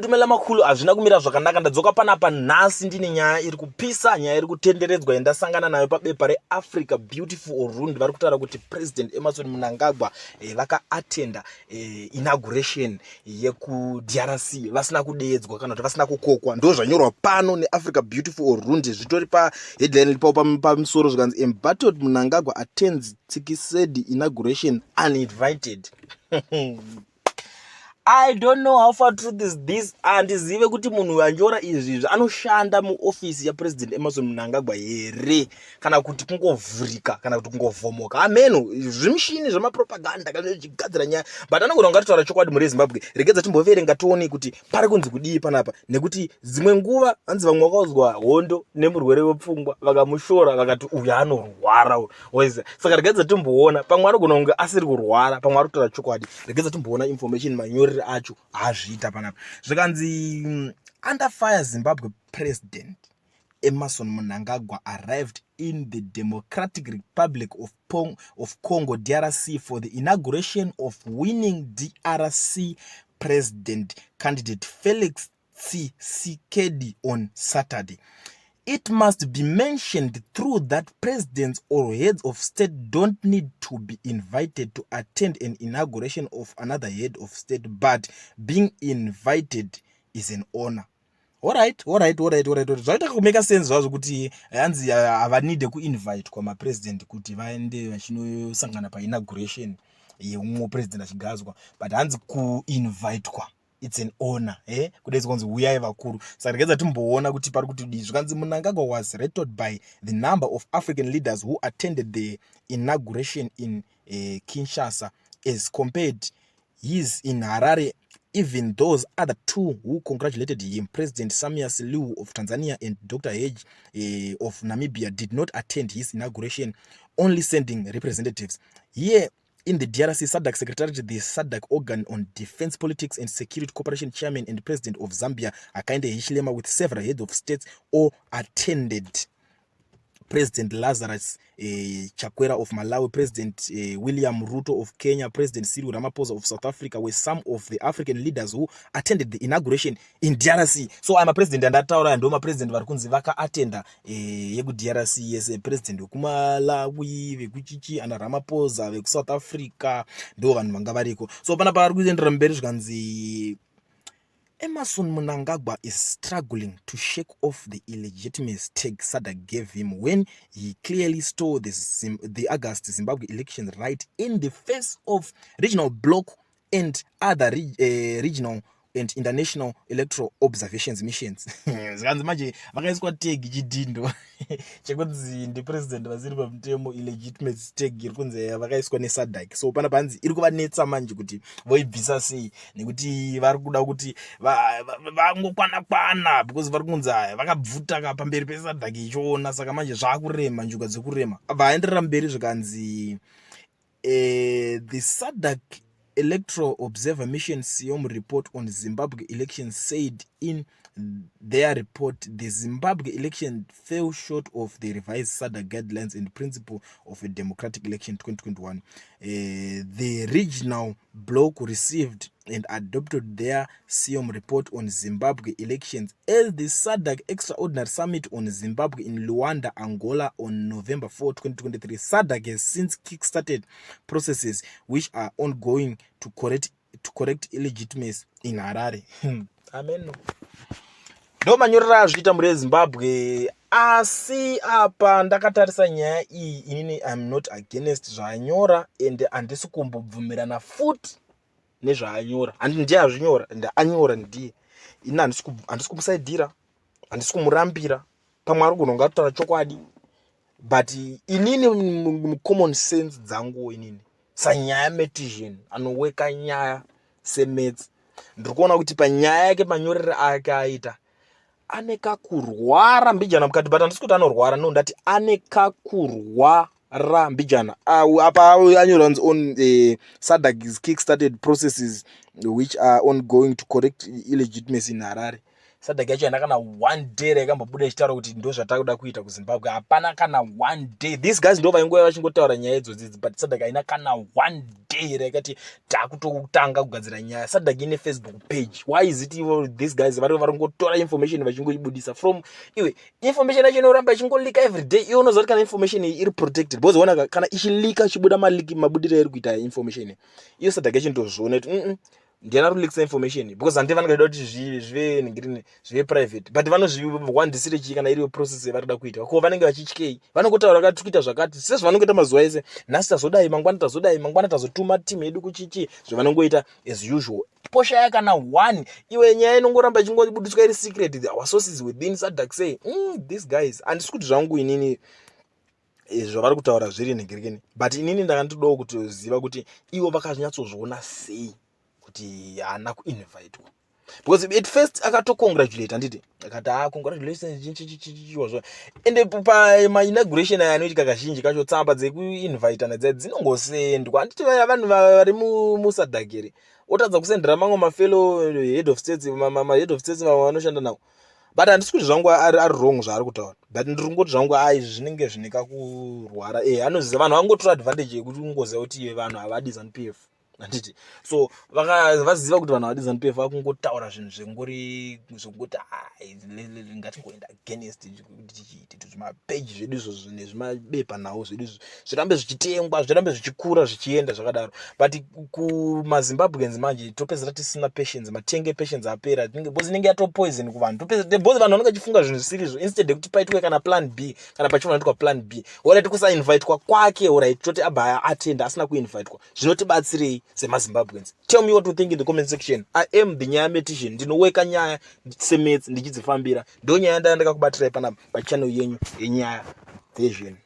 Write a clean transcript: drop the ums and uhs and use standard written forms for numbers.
mudumela makulu hazvina kumira zvakanaka. Ndadzoka panapa nhasi ndine nyaya iri kupisa, nyaya iri kutenderedzwa yandasangana nayo pabepa reAfrica Beautiful Urundi. Vari kutaura kuti President Emmerson Mnangagwa vakaattenda inauguration yekuDRC vasina kudeedzwa kana kuti vasina kukokwa. Ndo zvanyorwa pano neAfrica Beautiful Urundi, zvitori paheadline iripo pamusoro zvikanzi Embattled Mnangagwa attends Tshisekedi inauguration uninvited. I don't know how far truth is this. Andizive kuti munhu anjora izvi anoshanda muofisi yaPresident Emmerson Mnangagwa here kana kuti kungovhurika kana kuti kungovhomoka. Ameno zvimishini zvemapropaganda kana zvichigadzira nyaya, but anogona kungataura chokwadi muri Zimbabwe. Regedza timboverenga tione kuti pari kunzi kudii panapa, nekuti dzimwe nguva hanzi vamwe vakauzwa hondo nemurwere wepfungwa vakamushora vakati uyu anorwara weza. Saka regedza timboona pamwe anogona kunge asiri kurwara, pamwe ari kutaura chokwadi. Regedza timboona information manyori acho azviita panapa. Zvikanzi under fire Zimbabwe President Emmerson Mnangagwa arrived in the Democratic Republic of Congo DRC for the inauguration of winning DRC president candidate Felix Tshisekedi on Saturday. It must be mentioned through that presidents or heads of state don't need to be invited to attend an inauguration of another head of state, but being invited is an honor. Alright. Zvaita kumeka sense zvazvo kuti hanzi havanide kuinvite kwamapresident kuti vaende vachinosangana painauguration yeumwe president achigadzwa, but hanzi kuinvite kwa it's an honor, kudai kunzi uyai vakuru. Saka regedza timboona kuti pari kuti dii. Zvikanzi Mnangagwa was rated by the number of African leaders who attended the inauguration in Kinshasa as compared his in Harare. Even those other two who congratulated him, President Samia Suluhu of Tanzania and Dr. Hage of Namibia, did not attend his inauguration, only sending representatives. Here in the DRC SADC Secretariat, the SADC organ on defense politics and security cooperation chairman and president of Zambia, Hakainde Hichilema, with several heads of states, all attended. President Lazarus Chakwera of Malawi, President William Ruto of Kenya, President Cyril Ramaphosa of South Africa were some of the African leaders who attended the inauguration in DRC. So I'm a president and ataura ndo ma president vari kunzi vaka attenda yeku DRC. Yes, president wekumalawi, vekuchichi ana Ramaphosa, veku South Africa ndo vanhu vanga variko. So pana pari kuendera mberi zvikanzi Emmerson Mnangagwa is struggling to shake off the illegitimate tag SADC gave him when he clearly stole the August Zimbabwe election right in the face of regional bloc and other regional and international electoral observations missions. Zvikanzi manje vakaiswa tag chidindo chekunzi ndi president vasiri pamutemo illegitimate tag iri kunzi vakaiswa neSADC. So pana panzi iri kuvanetsa manje kuti voibvisa sei, nekuti vari kuda kuti vangokwana because vari kunzi vakabvuta pamberi peSADC ichiona. Saka manje zvakurema, njuga dzekurema. Vaenderera mberi zvikanzi the SADC Electoral Observer Mission SIOM report on Zimbabwe elections said in their report the Zimbabwe election fell short of the revised SADC guidelines and principle of a democratic election 2021. The regional bloc received and adopted their SIOM report on Zimbabwe elections as the SADC Extraordinary Summit on Zimbabwe in Luanda, Angola on November 4, 2023. SADC has since kick-started processes which are ongoing to correct illegitimacy in Harare. Amen. Ndo manyorera azviita muri Zimbabwe. Asi apa ndakatarisa nyaya iyi, inini I'm not against zvaanyora and handisi kumbobvumirana futi nezvaanyora. Handi ndiye azvinyora and anyora ndiye. Ini handisi kumusaidhira, handisi kumurambira. Pamwe ari kunonga kutaura chokwadi, but inini common sense dzangu inini sanyaya metizhen anoweka nyaya semets, ndiri kuona kuti panyaya yake manyorere ake aita ane kakurwara mbijana mukati, but handisi kuti anorwara, no, ndati ane kakurwara mbijana. Apa anyora on SADC kick-started processes which are ongoing to correct illegitimacy in Harare. SADC yacho haina kana one day rakambobuda ichitaura kuti ndo zvatakuda kuita kuZimbabwe. Hapana kana one day. These guys ndo vaingoya vachingotaura nyaya idzodzi, but SADC haina kana one day raikati takutotanga kugadzira nyaya. SADC ine Facebook page. Why is it even these guys varingotora information vachingoibudisa from iwe information yacho inoramba ichingolika every day. Iwe unoziva kuti kana information iri protected, because ona kana ichilika ichibuda mabudiro iri kuita information iyo SADC yacho ndozviona kuti ndiana kulikisa information, because handi vanoda kuti zvive ningirine zvive private, but vanozviwandisire chii kana iriyo process yavarida kuita. Ko vanenge vachityei, vanongotaura kuti tukuita zvakati sezvo vanongoita mazuva ese, nhasi tazodai, mangwana tazodai, mangwana tazotuma timu yedu kuchichi, zvavanongoita as usual. Poshaya kana one, iwe nyaya inongoramba ichingobudiswa iri secret. Our sources within SADC say these guys, handisi kuti zvangu inini zvavari kutaura zviri ningirikeni, but inini ndakandodawo kutoziva kuti ivo vakazvinyatsozviona sei kuti haana kuinvitwa. Because at first akatocongratulate, handiti akati congratulations chichichichiwazvo, ende inauguration aya anoitika kazhinji kacho tsamba dzekuinvitana dzinongosendwa, handiti vanhu vari muSADC here otadza kusendera mamwe mafellow head of states, head of states vanoshanda nawo. But handisi kuti zvangu ari wrong zvaari kutaura, but ndiri kungoti zvangu zvinenge zvineka kurwara. Anoziva vanhu vangotora advantage yekuti ungoziva kuti ive vanhu havadi ZANU-PF, handiti. So vaziva kuti vanhu havadi ZANU-PF vakungotaura zvinhu zvengori zvekuti ngatingoenda against zvimapeji zvedu izvo nezvimabepa nawo zvedu izvo zvirambe zvichitengwa, zvirambe zvichikura zvichienda zvakadaro. But kumaZimbabweans manje topedzera tisina patience, matenge patience apera, because inenge yatopoison kuvanhu. Because vanhu vanenge vachifunga zvinhu zvisiri instead yekuti paitwe kana plan B, kana pachinoitwa plan B, alright kusainvitwa kwake, alright toti abva attend asina kuinvitwa, zvinotibatsirei semaZimbabweans? Tell me what you think in the comment section. I am the nyayametician, ndinoweka nyaya semets ndichidzifambira, ndo nyaya ndandakakubatira panapa pachannel yenyu yenyaya vision.